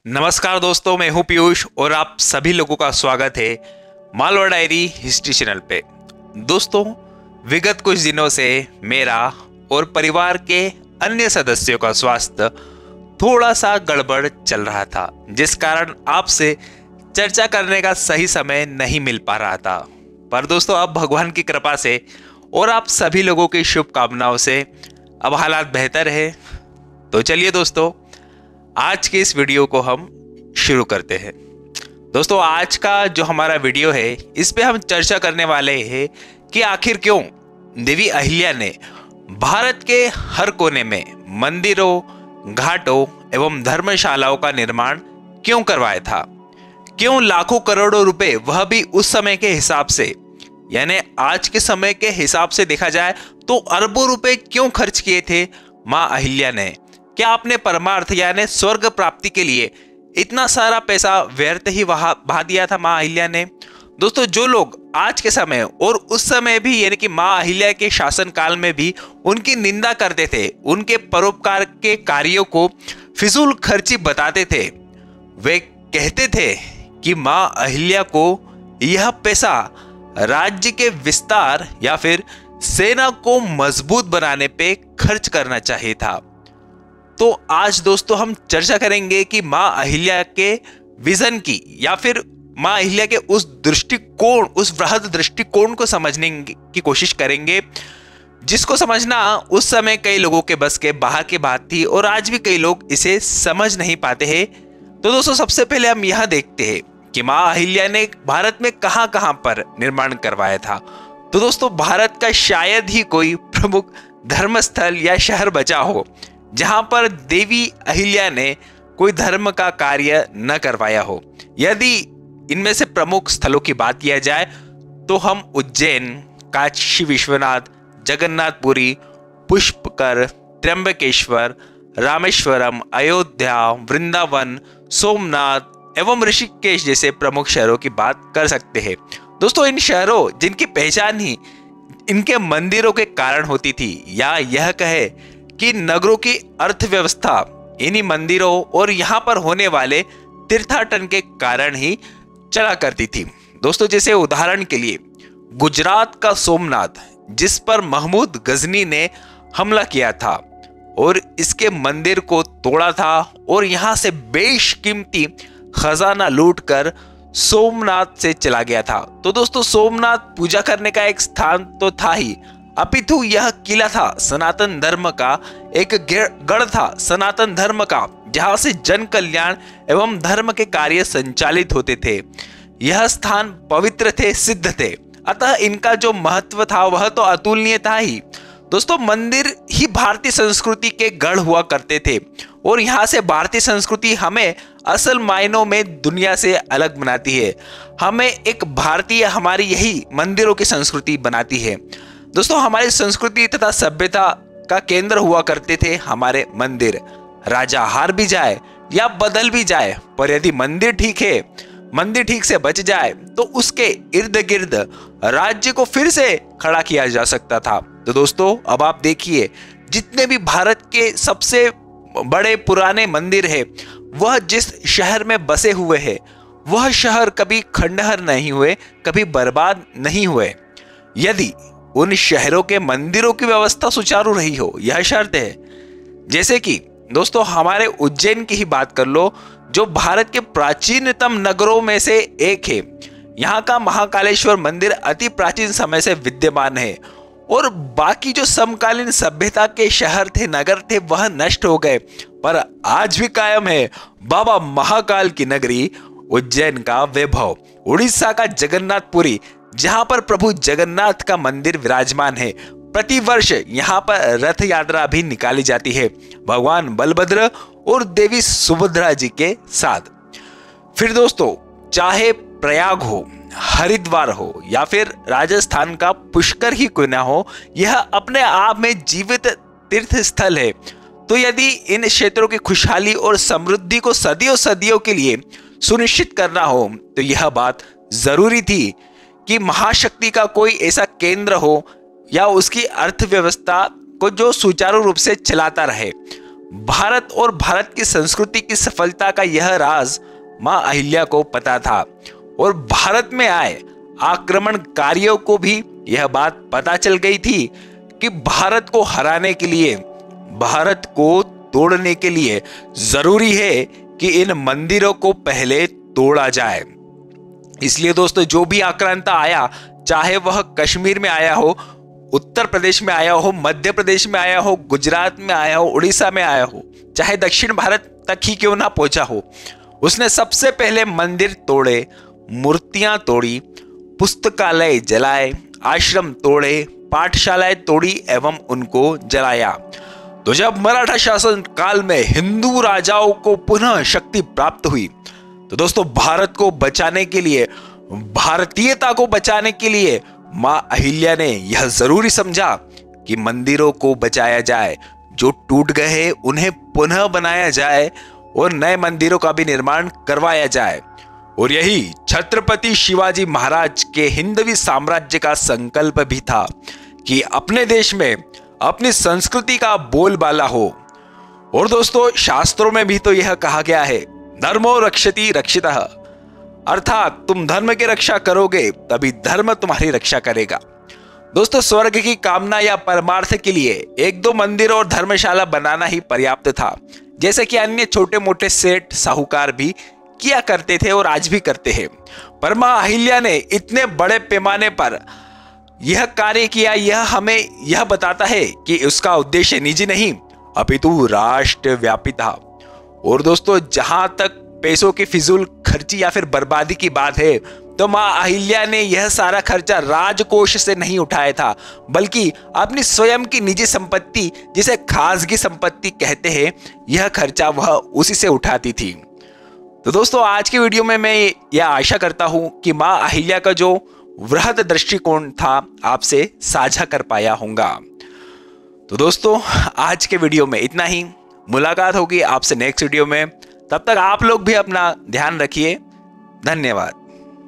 नमस्कार दोस्तों, मैं हूं पीयूष और आप सभी लोगों का स्वागत है मालवा डायरी हिस्ट्री चैनल पे। दोस्तों, विगत कुछ दिनों से मेरा और परिवार के अन्य सदस्यों का स्वास्थ्य थोड़ा सा गड़बड़ चल रहा था, जिस कारण आपसे चर्चा करने का सही समय नहीं मिल पा रहा था। पर दोस्तों, अब भगवान की कृपा से और आप सभी लोगों की शुभकामनाओं से अब हालात बेहतर है। तो चलिए दोस्तों, आज के इस वीडियो को हम शुरू करते हैं। दोस्तों, आज का जो हमारा वीडियो है, इस पे हम चर्चा करने वाले हैं कि आखिर क्यों देवी अहिल्या ने भारत के हर कोने में मंदिरों, घाटों एवं धर्मशालाओं का निर्माण क्यों करवाया था। क्यों लाखों करोड़ों रुपए, वह भी उस समय के हिसाब से, यानी आज के समय के हिसाब से देखा जाए तो अरबों रुपए क्यों खर्च किए थे मां अहिल्या ने। क्या आपने परमार्थ यानी स्वर्ग प्राप्ति के लिए इतना सारा पैसा व्यर्थ ही बहा दिया था मां अहिल्या ने। दोस्तों, जो लोग आज के समय और उस समय भी यानी कि मां अहिल्या के शासन काल में भी उनकी निंदा करते थे, उनके परोपकार के कार्यों को फिजूल खर्ची बताते थे, वे कहते थे कि मां अहिल्या को यह पैसा राज्य के विस्तार या फिर सेना को मजबूत बनाने पे खर्च करना चाहिए था। तो आज दोस्तों हम चर्चा करेंगे कि मां अहिल्या के विजन की या फिर मां अहिल्या के उस दृष्टिकोण, उस वृहद दृष्टिकोण को समझने की कोशिश करेंगे, जिसको समझना उस समय कई लोगों के बस के बाहर की बात थी और आज भी कई लोग इसे समझ नहीं पाते हैं। तो दोस्तों, सबसे पहले हम यह देखते हैं कि मां अहिल्या ने भारत में कहां पर निर्माण करवाया था। तो दोस्तों, भारत का शायद ही कोई प्रमुख धर्मस्थल या शहर बचा हो जहां पर देवी अहिल्या ने कोई धर्म का कार्य न करवाया हो। यदि इनमें से प्रमुख स्थलों की बात किया जाए तो हम उज्जैन, काशी विश्वनाथ, जगन्नाथपुरी, पुष्कर, त्र्यंबकेश्वर, रामेश्वरम, अयोध्या, वृंदावन, सोमनाथ एवं ऋषिकेश जैसे प्रमुख शहरों की बात कर सकते हैं। दोस्तों, इन शहरों जिनकी पहचान ही इनके मंदिरों के कारण होती थी, या यह कहे कि नगरों की अर्थव्यवस्था इन्हीं मंदिरों और यहां पर होने वाले तीर्थाटन के कारण ही चला करती थी। दोस्तों, जैसे उदाहरण के लिए गुजरात का सोमनाथ, जिस पर महमूद गजनी ने हमला किया था और इसके मंदिर को तोड़ा था और यहां से बेशकीमती खजाना लूटकर सोमनाथ से चला गया था। तो दोस्तों, सोमनाथ पूजा करने का एक स्थान तो था ही, अपितु यह किला था सनातन धर्म का, एक गढ़ था सनातन धर्म का, जहां से जन कल्याण एवं धर्म के कार्य संचालित होते थे। यह स्थान पवित्र थे, सिद्ध थे, अतः इनका जो महत्व था वह तो अतुलनीय था ही। दोस्तों, मंदिर ही भारतीय संस्कृति के गढ़ हुआ करते थे और यहाँ से भारतीय संस्कृति हमें असल मायनों में दुनिया से अलग बनाती है। हमें एक भारतीय, हमारी यही मंदिरों की संस्कृति बनाती है। दोस्तों, हमारी संस्कृति तथा सभ्यता का केंद्र हुआ करते थे हमारे मंदिर। राजा हार भी जाए या बदल भी जाए, पर यदि मंदिर ठीक है, मंदिर ठीक से बच जाए तो उसके इर्द गिर्द राज्य को फिर से खड़ा किया जा सकता था। तो दोस्तों, अब आप देखिए, जितने भी भारत के सबसे बड़े पुराने मंदिर है, वह जिस शहर में बसे हुए हैं, वह शहर कभी खंडहर नहीं हुए, कभी बर्बाद नहीं हुए, यदि उन शहरों के मंदिरों की व्यवस्था सुचारू रही हो, यह शर्त है। जैसे कि दोस्तों, हमारे उज्जैन की ही बात कर लो, जो भारत के प्राचीनतम नगरों में से एक है। यहाँ का महाकालेश्वर मंदिर अति प्राचीन समय से विद्यमान है और बाकी जो समकालीन सभ्यता के शहर थे, नगर थे, वह नष्ट हो गए, पर आज भी कायम है बाबा महाकाल की नगरी उज्जैन का वैभव। उड़ीसा का जगन्नाथपुरी, जहां पर प्रभु जगन्नाथ का मंदिर विराजमान है, प्रतिवर्ष यहां पर रथ यात्रा भी निकाली जाती है भगवान बलभद्र और देवी सुभद्रा जी के साथ। फिर दोस्तों, चाहे प्रयाग हो, हरिद्वार हो या फिर राजस्थान का पुष्कर ही क्यों ना हो, यह अपने आप में जीवित तीर्थ स्थल है। तो यदि इन क्षेत्रों की खुशहाली और समृद्धि को सदियों सदियों के लिए सुनिश्चित करना हो, तो यह बात जरूरी थी कि महाशक्ति का कोई ऐसा केंद्र हो या उसकी अर्थव्यवस्था को जो सुचारू रूप से चलाता रहे। भारत और भारत की संस्कृति की सफलता का यह राज मां अहिल्या को पता था और भारत में आए आक्रमणकारियों को भी यह बात पता चल गई थी कि भारत को हराने के लिए, भारत को तोड़ने के लिए जरूरी है कि इन मंदिरों को पहले तोड़ा जाए। इसलिए दोस्तों जो भी आक्रांता आया, चाहे वह कश्मीर में आया हो, उत्तर प्रदेश में आया हो, मध्य प्रदेश में आया हो, गुजरात में आया हो, उड़ीसा में आया हो, चाहे दक्षिण भारत तक ही क्यों ना पहुंचा हो, उसने सबसे पहले मंदिर तोड़े, मूर्तियां तोड़ी, पुस्तकालय जलाए, आश्रम तोड़े, पाठशालाएं तोड़ी एवं उनको जलाया। तो जब मराठा शासन काल में हिंदू राजाओं को पुनः शक्ति प्राप्त हुई तो दोस्तों भारत को बचाने के लिए, भारतीयता को बचाने के लिए मां अहिल्या ने यह जरूरी समझा कि मंदिरों को बचाया जाए, जो टूट गए हैं उन्हें पुनः बनाया जाए और नए मंदिरों का भी निर्माण करवाया जाए। और यही छत्रपति शिवाजी महाराज के हिंदवी साम्राज्य का संकल्प भी था कि अपने देश में अपनी संस्कृति का बोलबाला हो। और दोस्तों शास्त्रों में भी तो यह कहा गया है, धर्मो रक्षति रक्षितः, अर्थात तुम धर्म की रक्षा करोगे तभी धर्म तुम्हारी रक्षा करेगा। दोस्तों स्वर्ग की कामना या परमार्थ के लिए एक दो मंदिर और धर्मशाला बनाना ही पर्याप्त था, जैसे कि अन्य छोटे मोटे सेठ साहूकार भी किया करते थे और आज भी करते हैं। पर मां अहिल्या ने इतने बड़े पैमाने पर यह कार्य किया, यह हमें यह बताता है कि उसका उद्देश्य निजी नहीं अपितु राष्ट्रव्यापी था। और दोस्तों जहां तक पैसों की फिजूल खर्ची या फिर बर्बादी की बात है, तो मां अहिल्या ने यह सारा खर्चा राजकोष से नहीं उठाया था, बल्कि अपनी स्वयं की निजी संपत्ति, जिसे खासगी संपत्ति कहते हैं, यह खर्चा वह उसी से उठाती थी। तो दोस्तों आज की वीडियो में मैं यह आशा करता हूं कि मां अहिल्या का जो वृहद दृष्टिकोण था आपसे साझा कर पाया होगा। तो दोस्तों आज के वीडियो में इतना ही, मुलाकात होगी आपसे नेक्स्ट वीडियो में। तब तक आप लोग भी अपना ध्यान रखिए। धन्यवाद।